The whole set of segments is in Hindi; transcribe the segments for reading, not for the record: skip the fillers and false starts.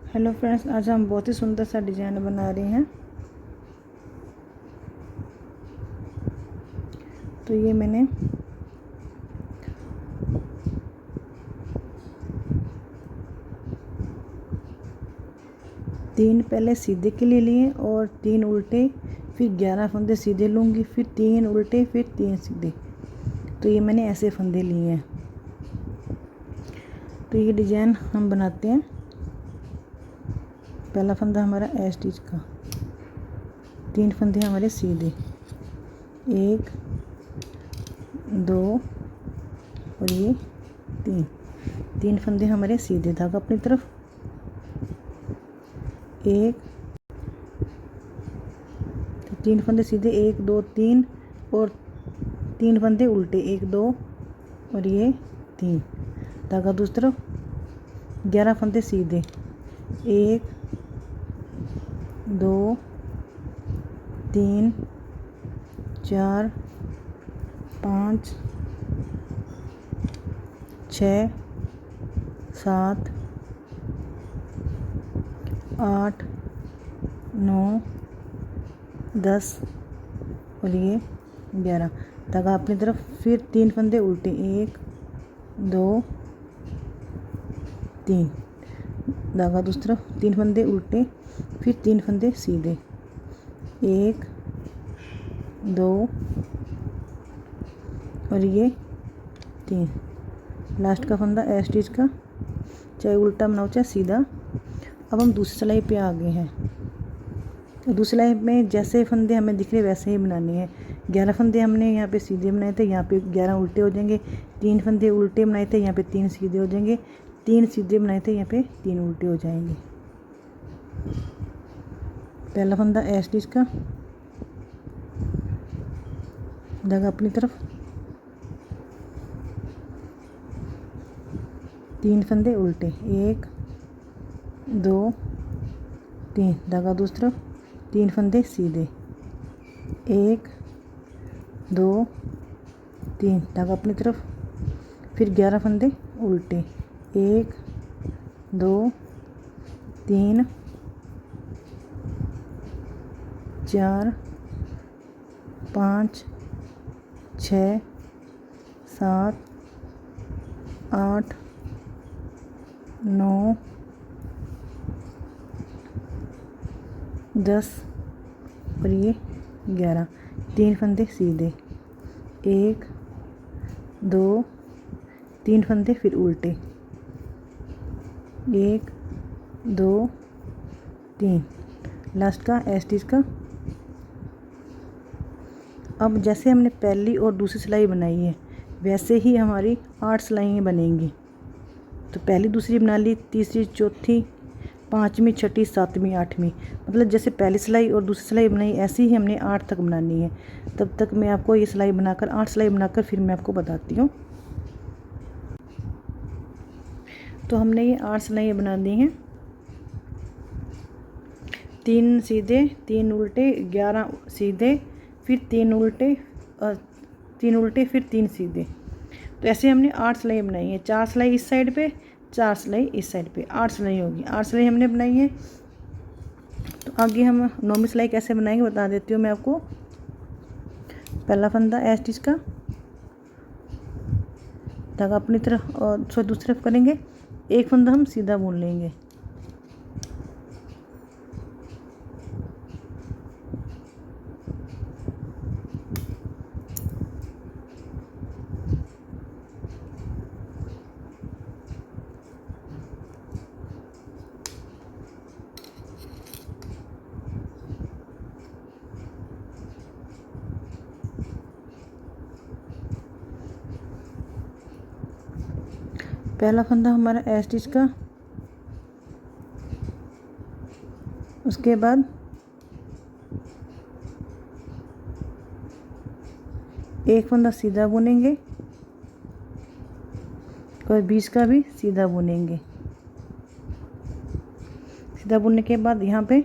हेलो फ्रेंड्स, आज हम बहुत ही सुंदर सा डिज़ाइन बना रहे हैं। तो ये मैंने तीन पहले सीधे के लिए लिए और तीन उल्टे, फिर 11 फंदे सीधे लूँगी, फिर तीन उल्टे, फिर तीन सीधे। तो ये मैंने ऐसे फंदे लिए हैं। तो ये डिज़ाइन हम बनाते हैं। पहला फंदा हमारा ए स्टिच का, तीन फंदे हमारे सीधे, 1 2 और ये तीन फंदे हमारे सीधे, धागा अपनी तरफ, 1 तो तीन फंदे सीधे, 1 2 3 और तीन फंदे उल्टे, 1 2 और ये 3, धागा दूसरी तरफ, 11 फंदे सीधे, 1 2 3 4 5 6 7 8 9 10 और ये 11, धागा अपनी तरफ, फिर तीन फंदे उल्टे, 1 2 3, धागा दूसरी तरफ, तीन फंदे उल्टे, फिर तीन फंदे सीधे, 1 2 और ये 3, लास्ट का फंदा ए स्टिच का, चाहे उल्टा बनाओ चाहे सीधा। अब हम दूसरी सिलाई पे आ गए हैं। दूसरी सिलाई में जैसे फंदे हमें दिख रहे वैसे ही बनाने हैं। 11 फंदे हमने यहाँ पे सीधे बनाए थे, यहाँ पे 11 उल्टे हो जाएंगे। तीन फंदे उल्टे बनाए थे, यहाँ पे 3 सीधे हो जाएंगे। तीन सीधे बनाए थे, यहाँ पे 3 उल्टे हो जाएंगे। पहला फंदा ए स्टिच का, धागा अपनी तरफ, तीन फंदे उल्टे, 1 2 3, धागा दूसरी तरफ, तीन फंदे सीधे, 1 2 3, धागा अपनी तरफ, फिर 11 फंदे उल्टे, 1 2 3 4 5 6 7 8 9 10 और ये 11, तीन फंदे सीधे, 1 2 तीन फंदे फिर उल्टे, 1 2 3, लास्ट का ए स्टिच का। अब जैसे हमने पहली और दूसरी सिलाई बनाई है वैसे ही हमारी 8 सिलाइयाँ बनेंगी। तो पहली दूसरी बना ली, तीसरी चौथी पाँचवीं छठी सातवीं आठवीं, मतलब जैसे पहली सिलाई और दूसरी सिलाई बनाई ऐसे ही हमने 8 तक बनानी है। तब तक मैं आपको ये सिलाई बनाकर 8 सिलाई बनाकर फिर मैं आपको बताती हूँ। तो हमने ये 8 सिलाइयाँ बना दी हैं, 3 सीधे 3 उल्टे, 11 सीधे, फिर 3 उल्टे, 3 उल्टे फिर 3 सीधे। तो ऐसे हमने 8 सिलाई बनाई है। 4 सिलाई इस साइड पे, 4 सिलाई इस साइड पे, 8 सिलाई होगी। 8 सिलाई हमने बनाई है। तो आगे हम 9वीं सिलाई कैसे बनाएंगे बता देती हूँ मैं आपको। पहला फंदा ए स्टिच का, धागा अपनी तरफ और दूसरी तरफ करेंगे, एक फंदा हम सीधा बुन लेंगे। पहला फंदा हमारा ए स्टिच का, उसके बाद एक फंदा सीधा बुनेंगे और बीच का भी सीधा बुनेंगे। सीधा बुनने के बाद यहाँ पे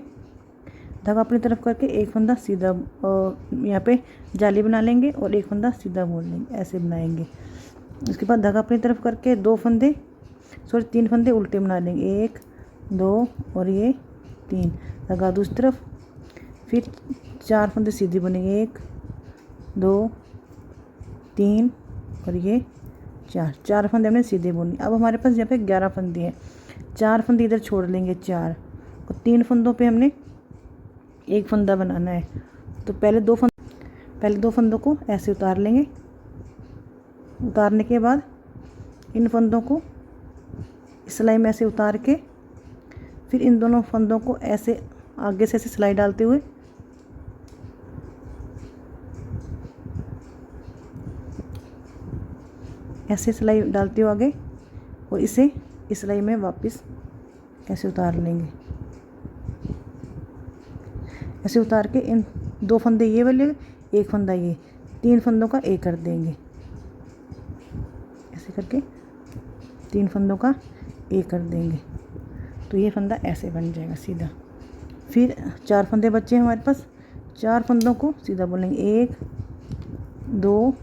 धागा अपनी तरफ करके एक फंदा सीधा यहाँ पे जाली बना लेंगे और एक फंदा सीधा बुन लेंगे, ऐसे बनाएंगे। उसके बाद धागा अपनी तरफ करके 2 फंदे 3 फंदे उल्टे बना लेंगे, 1 2 और ये 3, धागा दूसरी तरफ। फिर 4 फंदे सीधे बनेंगे, 1 2 3 और ये 4 फंदे हमने सीधे बुने। अब हमारे पास यहाँ पे 11 फंदे हैं, 4 फंदे इधर छोड़ लेंगे 4, और 3 फंदों पे हमने एक फंदा बनाना है। तो पहले दो फंदों को ऐसे उतार लेंगे। उतारने के बाद इन फंदों को सिलाई में ऐसे उतार के फिर इन दोनों फंदों को ऐसे आगे से ऐसे सिलाई डालते हुए ऐसे सिलाई डालते हुए आगे, और इसे इस सिलाई में वापस ऐसे उतार लेंगे। ऐसे उतार के इन 2 फंदे ये वाले, एक फंदा ये, 3 फंदों का एक कर देंगे। ऐसे करके 3 फंदों का एक कर देंगे, तो ये फंदा ऐसे बन जाएगा सीधा। फिर 4 फंदे बचे हैं हमारे पास, 4 फंदों को सीधा बोलेंगे, 1 2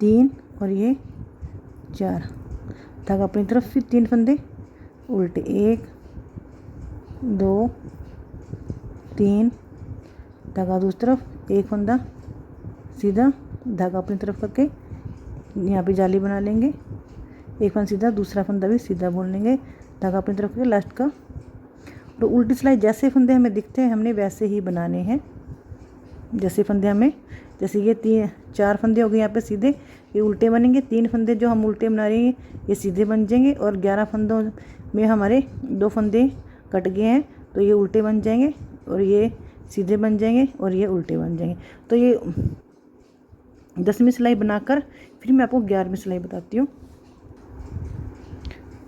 3 और ये 4, धागा अपनी तरफ। फिर 3 फंदे उल्टे, 1 2 3, धागा दूसरी तरफ, एक फंदा सीधा, धागा अपनी तरफ करके यहाँ पे जाली बना लेंगे। एक फंदा सीधा, दूसरा फंदा भी सीधा बुन लेंगे, धागा अपनी तरफ करके लास्ट का। तो उल्टी सिलाई जैसे फंदे हमें दिखते हैं हमने वैसे ही बनाने हैं। जैसे फंदे हमें, जैसे ये 4 फंदे हो गए यहाँ पे सीधे, ये उल्टे बनेंगे। 3 फंदे जो हम उल्टे बना रहे हैं ये सीधे बन जाएंगे, और 11 फंदों में हमारे 2 फंदे कट गए हैं, तो ये उल्टे बन जाएंगे, और ये सीधे बन जाएंगे, और ये उल्टे बन जाएंगे। तो ये 10वीं सिलाई बनाकर फिर मैं आपको 11वीं सिलाई बताती हूँ।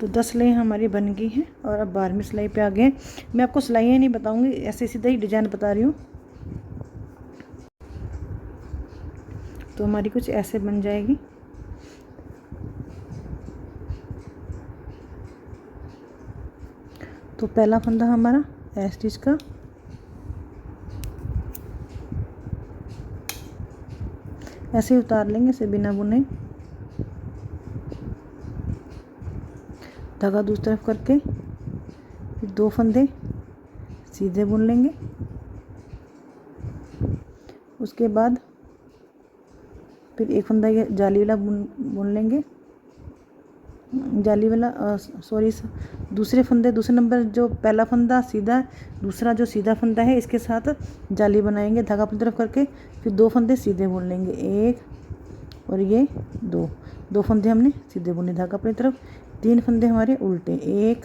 तो 10 सिलाई हमारी बन गई हैं, और अब 12वीं सिलाई पे आ गए हैं। मैं आपको सिलाइयाँ नहीं बताऊँगी, ऐसे सीधा ही डिजाइन बता रही हूँ। तो हमारी कुछ ऐसे बन जाएगी। तो पहला फंदा हमारा ए स्टिच का, ऐसे ही उतार लेंगे इसे बिना बुने, धागा दूसरी तरफ करके फिर 2 फंदे सीधे बुन लेंगे। उसके बाद फिर एक फंदा ये जाली वाला बुन लेंगे, जाली वाला दूसरे फंदे, दूसरे नंबर जो पहला फंदा सीधा, दूसरा जो सीधा फंदा है इसके साथ जाली बनाएंगे, धागा अपनी तरफ करके फिर 2 फंदे सीधे बुन लेंगे, 1 और ये 2 फंदे हमने सीधे बुने, धागा अपनी तरफ। 3 फंदे हमारे उल्टे, 1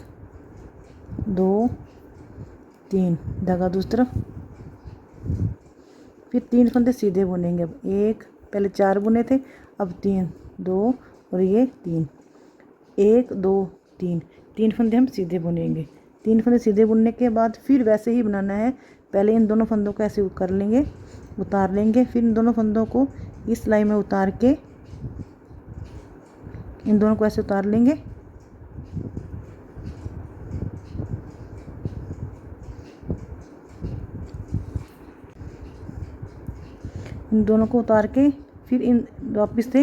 2 3, धागा दूसरी तरफ। फिर 3 फंदे सीधे बुनेंगे। अब 1, पहले 4 बुने थे, अब 3 2 और ये 3, 1 2 3 फंदे हम सीधे बुनेंगे। 3 फंदे सीधे बुनने के बाद फिर वैसे ही बनाना है। पहले इन दोनों फंदों को ऐसे कर लेंगे, उतार लेंगे, फिर इन दोनों फंदों को इस सिलाई में उतार के इन दोनों को ऐसे उतार लेंगे। इन दोनों को उतार के फिर इन वापस से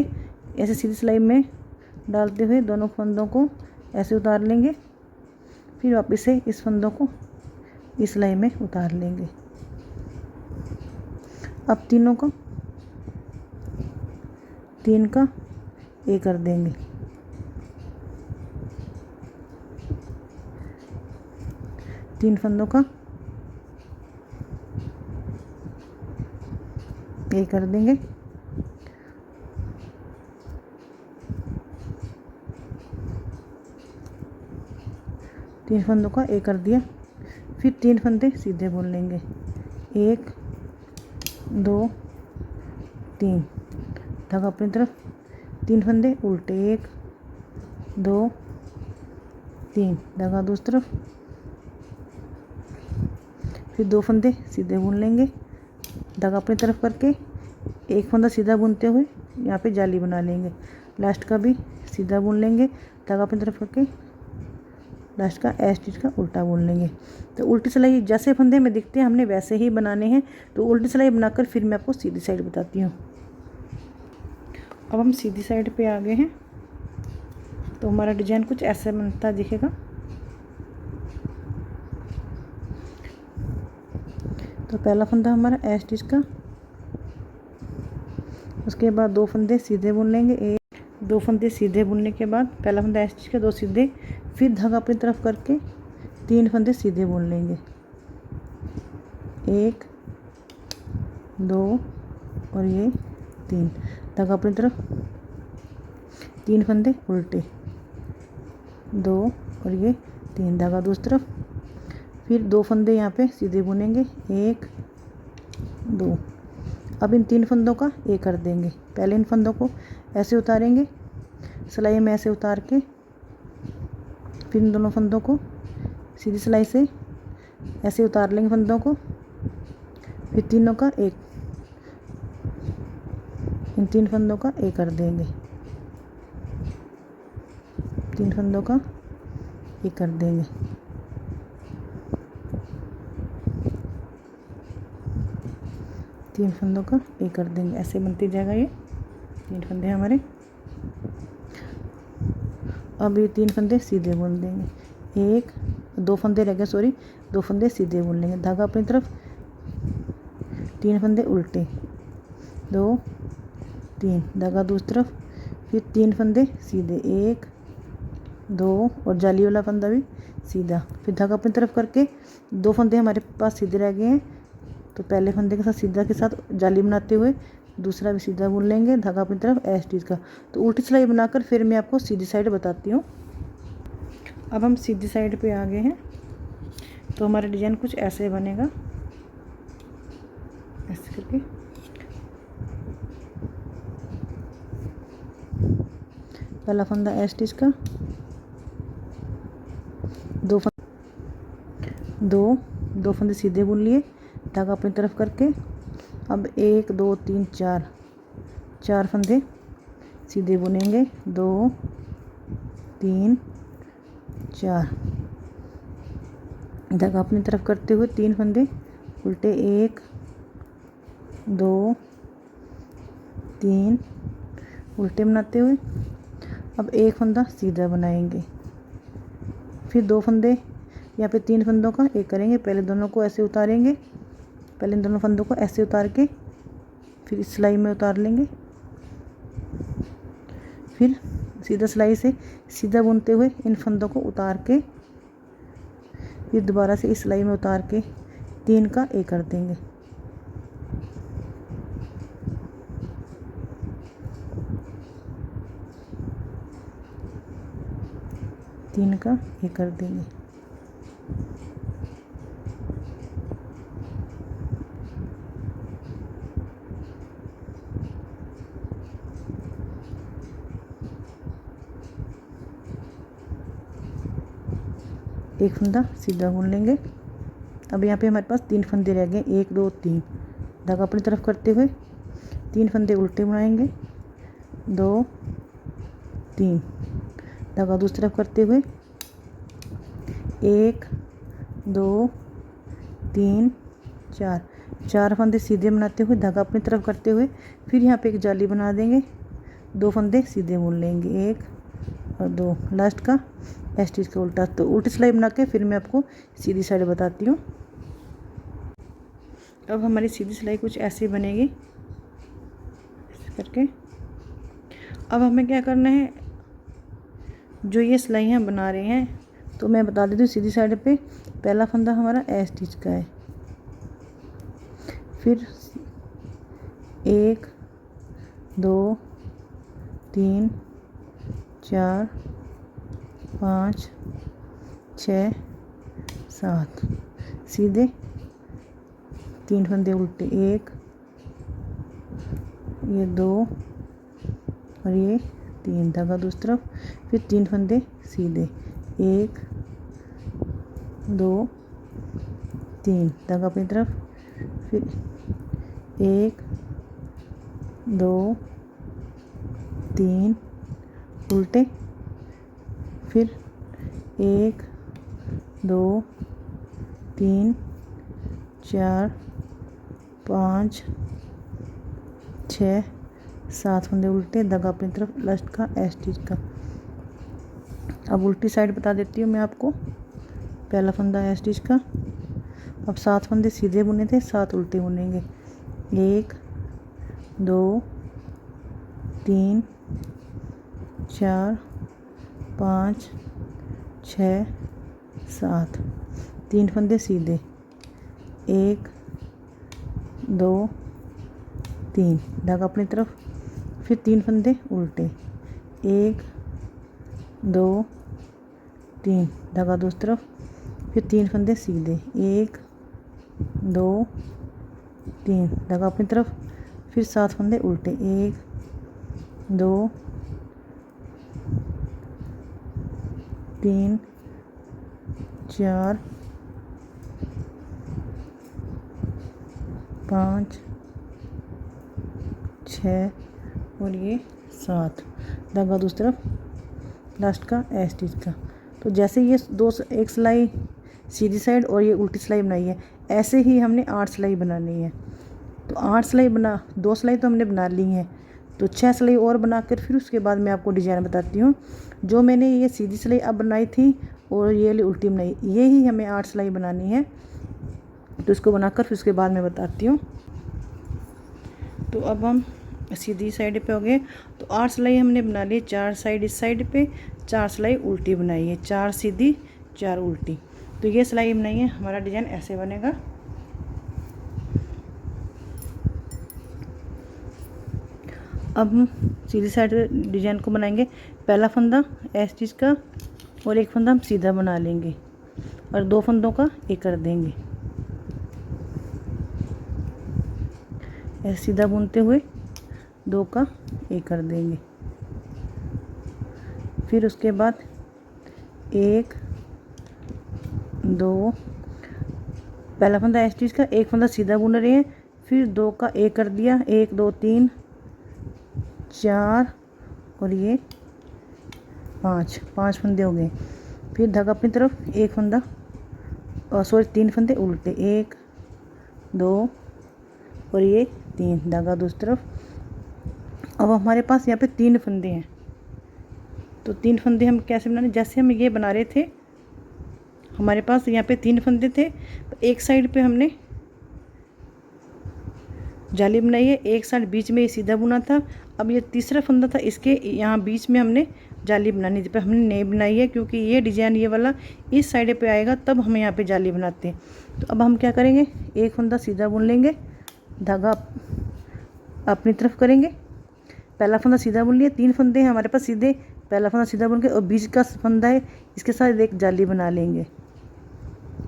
ऐसे सीधी सिलाई में डालते हुए दोनों फंदों को ऐसे उतार लेंगे, फिर वापस से इस फंदों को इस सिलाई में उतार लेंगे। अब तीनों का 3 का एक कर देंगे, तीन फंदों का ये कर देंगे। तीन फंदों का एक कर दिया, फिर 3 फंदे सीधे बुन लेंगे, 1 2 3, धागा अपनी तरफ। 3 फंदे उल्टे, 1 2 3, धागा दूसरी तरफ। फिर 2 फंदे सीधे बुन लेंगे, धागा अपनी तरफ करके एक फंदा सीधा बुनते हुए यहाँ पे जाली बना लेंगे, लास्ट का भी सीधा बुन लेंगे, धागा अपनी तरफ करके लास्ट का ए स्टिच का उल्टा बुन लेंगे। तो उल्टी सिलाई जैसे फंदे में दिखते हैं हमने वैसे ही बनाने हैं। तो उल्टी सिलाई बनाकर फिर मैं आपको सीधी साइड बताती हूँ। अब हम सीधी साइड पे आ गए हैं। तो हमारा डिजाइन कुछ ऐसा बनता दिखेगा। तो पहला फंदा हमारा एस स्टिच का, उसके बाद 2 फंदे सीधे बुन लेंगे, 2 फंदे सीधे बुनने के बाद पहला फंदा एस स्टिच का, 2 सीधे, फिर धागा अपनी तरफ करके 3 फंदे सीधे बुन लेंगे, 1 2 और ये 3, धागा अपनी तरफ, 3 फंदे उल्टे, 2 और ये 3, धागा दूसरी तरफ, फिर 2 फंदे यहाँ पे सीधे बुनेंगे, 1 2। अब इन 3 फंदों का ये कर देंगे। पहले इन फंदों को ऐसे उतारेंगे, सिलाई में ऐसे उतार के, फिर इन दोनों फंदों को सीधी सिलाई से ऐसे उतार लेंगे फंदों को, फिर तीनों का एक, इन 3 फंदों का एक कर देंगे, 3 फंदों का एक कर देंगे। तीन फंदों का एक कर देंगे, ऐसे बनते जाएगा ये 3 फंदे हमारे। अब ये 3 फंदे सीधे बुन देंगे, 2 फंदे रह गए, सॉरी 2 फंदे सीधे बुन लेंगे, धागा अपनी तरफ, 3 फंदे उल्टे, 2 3, धागा दूसरी तरफ, फिर 3 फंदे सीधे, 1 2 और जाली वाला फंदा भी सीधा, फिर धागा अपनी तरफ करके 2 फंदे हमारे पास सीधे रह गए हैं, तो पहले फंदे के साथ सीधा के साथ जाली बनाते हुए दूसरा भी सीधा बुन लेंगे, धागा अपनी तरफ एस स्टिच का। तो उल्टी सिलाई बनाकर फिर मैं आपको सीधी साइड बताती हूँ। अब हम सीधी साइड पे आ गए हैं, तो हमारा डिज़ाइन कुछ ऐसे बनेगा, ऐसे करके। पहला फंदा एस स्टिच का, 2 फंदे सीधे बुन लिए, धागा अपनी तरफ करके। अब 1 2 3 4 फंदे सीधे बुनेंगे, 2 3 4, धागा अपनी तरफ करते हुए 3 फंदे उल्टे, 1 2 3 उल्टे बनाते हुए। अब एक फंदा सीधा बनाएंगे, फिर 2 फंदे या फिर 3 फंदों का एक करेंगे, पहले दोनों को ऐसे उतारेंगे, पहले इन दोनों फंदों को ऐसे उतार के फिर इस सिलाई में उतार लेंगे, फिर सीधा सिलाई से सीधा बुनते हुए इन फंदों को उतार के फिर दोबारा से इस सिलाई में उतार के 3 का एक कर देंगे, तीन का एक कर देंगे। एक फंदा सीधा बुन लेंगे। अब यहाँ पे हमारे पास 3 फंदे रह गए, 1 2 3, धागा अपनी तरफ करते हुए 3 फंदे उल्टे बनाएंगे, 2 3, धागा दूसरी तरफ करते हुए 1 2 3 4 फंदे सीधे बनाते हुए धागा अपनी तरफ करते हुए फिर यहाँ पे एक जाली बना देंगे, 2 फंदे सीधे बुन लेंगे, 1 और 2, लास्ट का एस स्टिच का उल्टा। तो उल्टी सिलाई बना के फिर मैं आपको सीधी साइड बताती हूँ। अब हमारी सीधी सिलाई कुछ ऐसी बनेगी, ऐसे करके। अब हमें क्या करना है, जो ये सिलाइयाँ बना रहे हैं तो मैं बता देती हूँ। सीधी साइड पे पहला फंदा हमारा एस स्टिच का है, फिर 1 2 3 4 5 6 7 सीधे, 3 फंदे उल्टे, 1 ये 2 और ये 3, धागा दूसरी तरफ, फिर 3 फंदे सीधे, 1 2 3, धागा अपनी तरफ, फिर 1 2 3 उल्टे, फिर 1 2 3 4 5 6 7 फंदे उल्टे, धागा अपनी तरफ, लास्ट का एस स्टिच का। अब उल्टी साइड बता देती हूँ मैं आपको। पहला फंदा एस स्टिच का, अब 7 फंदे सीधे बुने थे, 7 उल्टे बुनेंगे। 1 2 3 4 5 6 7, 3 फंदे सीधे, 1 2 3, धागा अपनी तरफ, फिर 3 फंदे उल्टे, 1 2 3, धागा दूसरी तरफ, फिर 3 फंदे सीधे, 1 2 3, धागा अपनी तरफ, फिर 7 फंदे उल्टे, 1 2 3 4 5 6 और ये 7, धागा दूसरी तरफ, लास्ट का एस स्टिच का। तो जैसे ये एक सिलाई सीधी साइड और ये उल्टी सिलाई बनाई है, ऐसे ही हमने 8 सिलाई बनानी है। तो 8 सिलाई 2 सिलाई तो हमने बना ली है, तो 6 सिलाई और बनाकर फिर उसके बाद मैं आपको डिजाइन बताती हूँ। जो मैंने ये सीधी सिलाई अब बनाई थी और ये वाली उल्टी बनाई, ये ही हमें 8 सिलाई बनानी है। तो इसको बनाकर फिर उसके बाद मैं बताती हूँ। तो अब हम सीधी साइड पे हो गए, तो 8 सिलाई हमने बना ली, 4 साइड इस साइड पे, 4 सिलाई उल्टी बनाई है, 4 सीधी 4 उल्टी। तो ये सिलाई बनाई है, हमारा डिजाइन ऐसे बनेगा। अब हम सीधी साइड डिजाइन को बनाएंगे। पहला फंदा एस स्टिच का और एक फंदा हम सीधा बना लेंगे और 2 फंदों का एक कर देंगे, ऐसे सीधा बुनते हुए 2 का एक कर देंगे। फिर उसके बाद 1 2, पहला फंदा एस स्टिच का, एक फंदा सीधा बुन रहे हैं, फिर 2 का एक कर दिया, 1 2 3 4 और ये 5 फंदे हो गए। फिर धागा अपनी तरफ, एक फंदा सॉरी 3 फंदे उल्टे, 1 2 और ये 3, धागा दूसरी तरफ। अब हमारे पास यहाँ पे 3 फंदे हैं, तो 3 फंदे हम कैसे बनाने, जैसे हम ये बना रहे थे, हमारे पास यहाँ पे 3 फंदे थे, तो एक साइड पे हमने जाली बनाई है, एक साइड बीच में ये सीधा बुना था। अब ये तीसरा फंदा था, इसके यहाँ बीच में हमने जाली बनानी थी, पर हमने नहीं बनाई है क्योंकि ये डिजाइन ये वाला इस साइड पे आएगा, तब हम यहाँ पे जाली बनाते हैं। तो अब हम क्या करेंगे, एक फंदा सीधा बुन लेंगे, धागा अपनी तरफ करेंगे, पहला फंदा सीधा बुन लिया, 3 फंदे हैं हमारे पास सीधे, पहला फंदा सीधा बुन के और बीच का फंदा है, इसके साथ एक जाली बना लेंगे,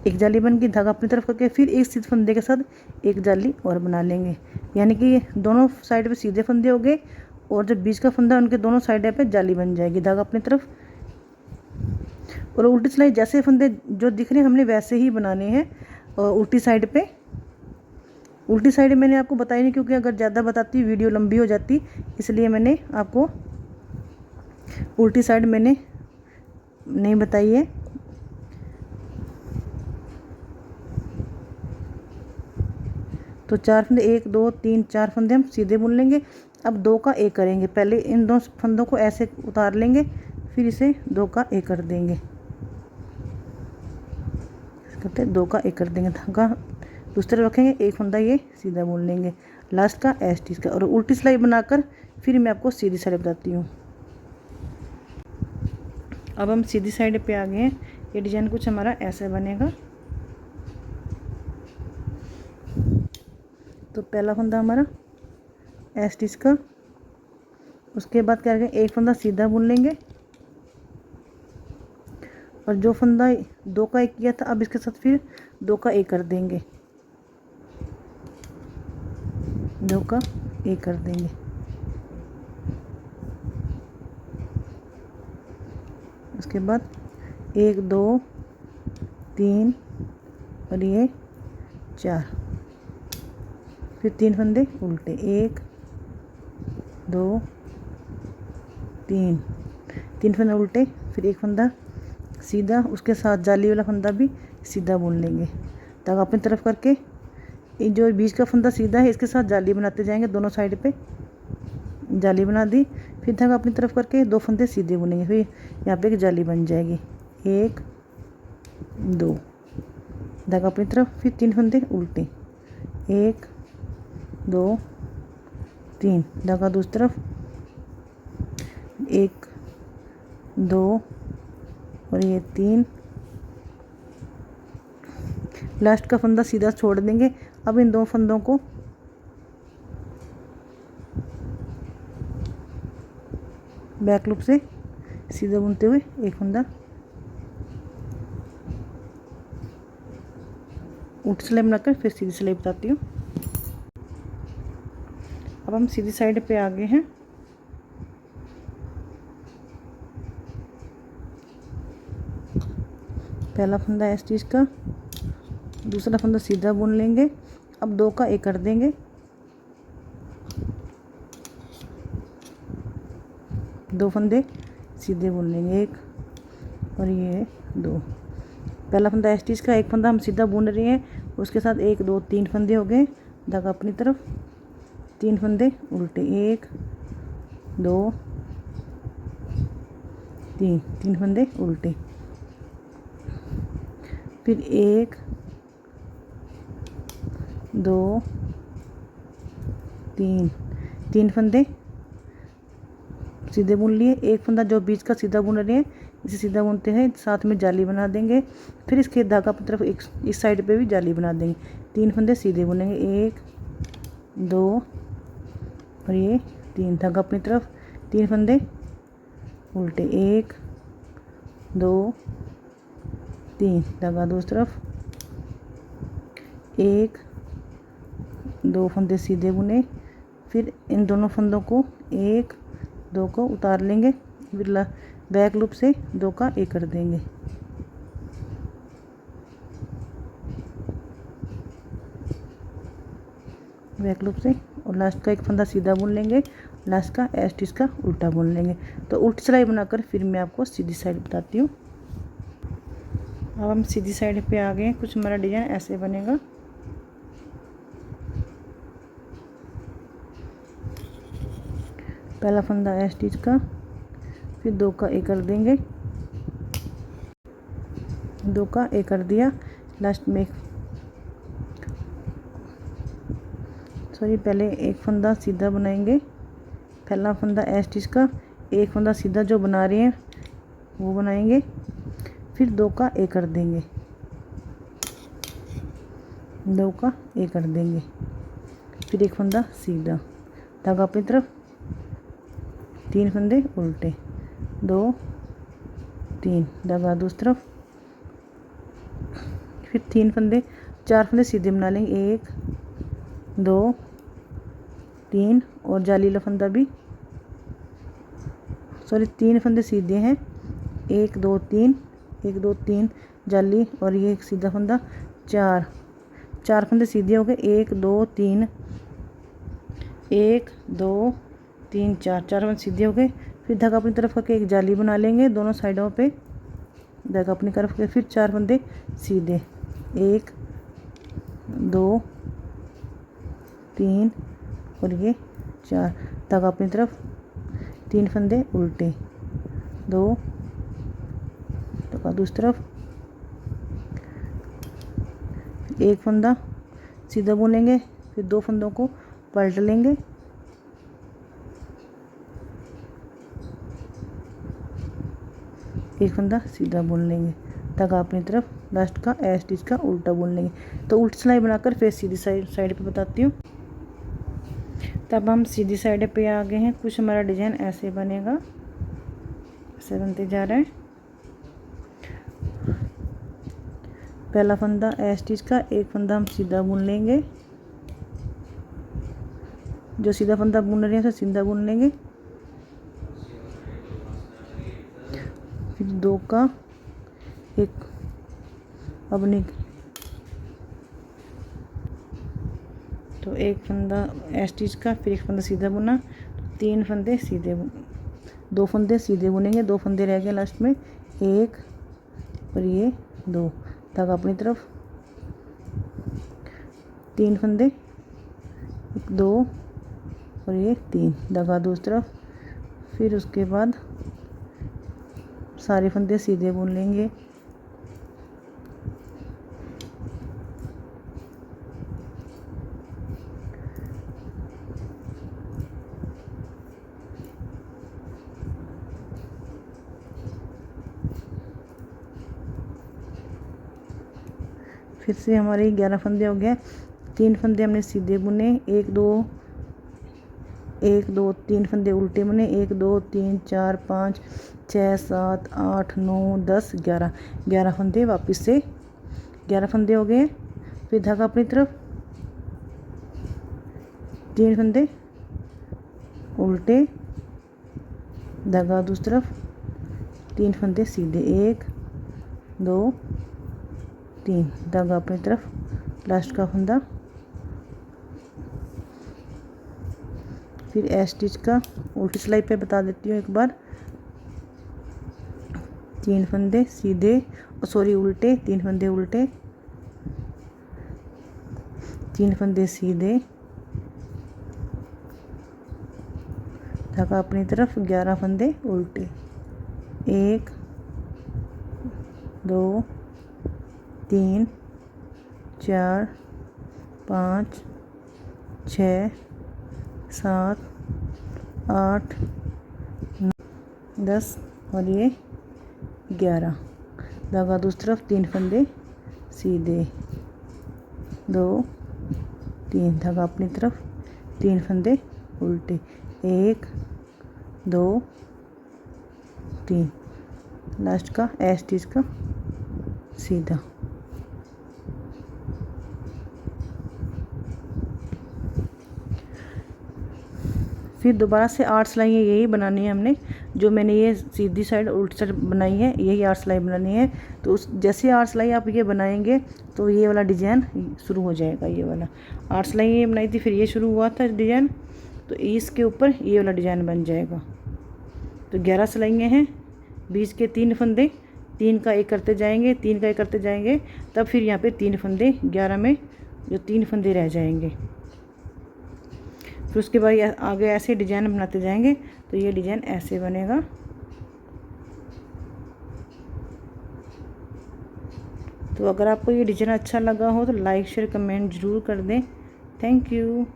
एक जाली बन के धागा अपनी तरफ करके फिर एक सीधे फंदे के साथ एक जाली और बना लेंगे, यानी कि दोनों साइड पे सीधे फंदे हो गए और जो बीच का फंदा उनके दोनों साइड पे जाली बन जाएगी, धागा अपनी तरफ। और उल्टी सिलाई जैसे फंदे जो दिख रहे हैं हमने वैसे ही बनाने हैं। और उल्टी साइड पे, उल्टी साइड मैंने आपको बताई नहीं क्योंकि अगर ज़्यादा बताती वीडियो लंबी हो जाती, इसलिए मैंने आपको उल्टी साइड मैंने नहीं बताई है। तो 4 फंदे, 1 2 3 4 फंदे हम सीधे बुन लेंगे। अब 2 का एक करेंगे, पहले इन 2 फंदों को ऐसे उतार लेंगे, फिर इसे 2 का एक कर देंगे, करते 2 का एक कर देंगे, धागा दूसरे रखेंगे, एक फंदा ये सीधा बुन लेंगे, लास्ट का एस स्टिच का। और उल्टी सिलाई बनाकर फिर मैं आपको सीधी साइड बताती हूँ। अब हम सीधी साइड पे आ गए हैं, ये डिजाइन कुछ हमारा ऐसा बनेगा। तो पहला फंदा हमारा एस स्टिच का, उसके बाद क्या करेंगे, एक फंदा सीधा बुन लेंगे और जो फंदा 2 का एक किया था, अब इसके साथ फिर 2 का एक कर देंगे, 2 का एक कर देंगे। उसके बाद 1 2 3 और ये 4, फिर 3 फंदे उल्टे, 1 2 3, 3 फंदे उल्टे, फिर एक फंदा सीधा, उसके साथ जाली वाला फंदा भी सीधा बुन लेंगे, धागा अपनी तरफ करके जो बीच का फंदा सीधा है इसके साथ जाली बनाते जाएंगे, दोनों साइड पे जाली बना दी, फिर धागा अपनी तरफ करके 2 फंदे सीधे बुनेंगे, फिर यहाँ पे एक जाली बन जाएगी, 1 2 धागा अपनी तरफ, फिर 3 फंदे उल्टे, 1 2 3, धागा दूसरी तरफ, 1 2 और ये 3, लास्ट का फंदा सीधा छोड़ देंगे। अब इन 2 फंदों को बैक लूप से सीधा बुनते हुए एक फंदा उल्टी सिलाई बनाकर फिर सीधी सिलाई बताती हूँ। अब हम सीधी साइड पे आ गए हैं। पहला फंदा है स्टिच का, दूसरा फंदा सीधा बुन लेंगे। अब 2 का 1 कर देंगे, 2 फंदे सीधे बुन लेंगे, 1 और ये 2। पहला फंदा स्टिच का, एक फंदा हम सीधा बुन रहे हैं, उसके साथ 1 2 3 फंदे हो गए, धागा अपनी तरफ, 3 फंदे उल्टे, 1 2 3, 3 फंदे उल्टे, फिर 1 2 3, 3 फंदे सीधे बुन लिए। एक फंदा जो बीच का सीधा बुन रहे हैं इसे सीधा बुनते हैं, साथ में जाली बना देंगे। फिर इसके धागा अपनी तरफ एक इस साइड पे भी जाली बना देंगे। 3 फंदे सीधे बुनेंगे, 1 2 और ये 3, धागा अपनी तरफ, 3 फंदे उल्टे, 1 2 3, धागा दूसरी तरफ, 1 2 फंदे सीधे बुने। फिर इन दोनों फंदों को 1 2 को उतार लेंगे, फिर बैक लूप से 2 का 1 कर देंगे। बैक लूप से और लास्ट का एक फंदा सीधा बुन लेंगे, लास्ट का स्टिच का उल्टा बुन लेंगे। तो उल्टी सिलाई बनाकर फिर मैं आपको सीधी साइड बताती हूँ। अब हम सीधी साइड पे आ गए हैं। कुछ हमारा डिजाइन ऐसे बनेगा। पहला फंदा स्टिच का, फिर 2 का 1 कर देंगे, 2 का 1 कर दिया। लास्ट में पहले एक फंदा सीधा बनाएंगे, पहला फंदा स्टिच का, एक फंदा सीधा जो बना रहे हैं वो बनाएंगे, फिर 2 का 1 कर देंगे, 2 का 1 कर देंगे, फिर एक फंदा सीधा, धागा अपनी तरफ, 3 फंदे उल्टे, 2 3, धागा दूसरी तरफ, फिर 3 फंदे 4 फंदे सीधे बना लेंगे, 1 2 3 और जाली वाला फंदा भी 3 फंदे सीधे हैं, 1 2 3 1 2 3 जाली और ये एक सीधा फंदा, 4 फंदे सीधे हो गए, 1 2 3 1 2 3 4 फंदे सीधे हो गए। फिर धागा अपनी तरफ करके एक जाली बना लेंगे दोनों साइडों पे, धागा अपनी तरफ के, फिर 4 फंदे सीधे, 1 2 3 और ये 4, धागा अपनी तरफ, 3 फंदे उल्टे, 2 धागा दूसरी तरफ, एक फंदा सीधा बुनेंगे, फिर 2 फंदों को पलट लेंगे, एक फंदा सीधा बुन लेंगे, धागा अपनी तरफ, लास्ट का स्टिच का उल्टा बुन लेंगे। तो उल्टी सिलाई बनाकर फिर सीधी साइड पे बताती हूँ। तब हम सीधी साइड पे आ गए हैं। कुछ हमारा डिजाइन ऐसे बनेगा, ऐसे बनते जा रहा है। पहला फंदा स्टिच का, एक फंदा हम सीधा बुन लेंगे, जो सीधा फंदा बुन रहे हैं उसे सीधा बुन लेंगे, फिर 2 का 1 अपनी, तो एक फंदा स्टिच का, फिर एक फंदा सीधा बुना, 3 फंदे सीधे, 2 फंदे सीधे बुनेंगे, 2 फंदे रह गए लास्ट में, 1 और ये 2, धागा अपनी तरफ, 3 फंदे, 2 और ये 3, धागा दूसरी तरफ, फिर उसके बाद सारे फंदे सीधे बुन लेंगे, फिर से हमारे 11 फंदे हो गए। 3 फंदे हमने सीधे बुने, 1 2 3 फंदे उल्टे बुने, 1 2 3 4 5 6 7 8 9 10 11 फंदे वापस से 11 फंदे हो गए। फिर धागा अपनी तरफ, 3 फंदे उल्टे, धागा दूसरी तरफ, 3 फंदे सीधे, 1 2 3, धागा अपनी तरफ, लास्ट का फंदा, फिर एस स्टिच का उल्टी सिलाई पे बता देती हूँ एक बार। 3 फंदे सीधे, सॉरी उल्टे, 3 फंदे उल्टे, 3 फंदे सीधे, धागा अपनी तरफ, 11 फंदे उल्टे, 1 2 3 4 5 6 7 8 9 10 और ये 11, धागा दूसरी तरफ, 3 फंदे सीधे, 2 3, धागा अपनी तरफ, 3 फंदे उल्टे, 1 2 3, लास्ट का एस स्टिच का सीधा। फिर दोबारा से 8 सिलाइयाँ यही बनानी है हमने, जो मैंने ये सीधी साइड उल्टी साइड बनाई है, यही 8 सिलाई बनानी है। तो उस जैसे 8 सिलाई आप ये बनाएंगे तो ये वाला डिज़ाइन शुरू हो जाएगा। ये वाला 8 सिलाई ये बनाई थी, फिर ये शुरू हुआ था डिज़ाइन, तो इसके ऊपर ये वाला डिज़ाइन बन जाएगा। तो 11 सिलाइयाँ हैं, बीच के 3 फंदे, 3 का एक करते जाएंगे, 3 का एक करते जाएंगे, तब फिर यहाँ पे 3 फंदे 11 में जो 3 फंदे रह जाएंगे। फिर उसके बाद आगे ऐसे डिज़ाइन बनाते जाएंगे, तो ये डिज़ाइन ऐसे बनेगा। तो अगर आपको ये डिज़ाइन अच्छा लगा हो तो लाइक शेयर कमेंट ज़रूर कर दें। Thank you.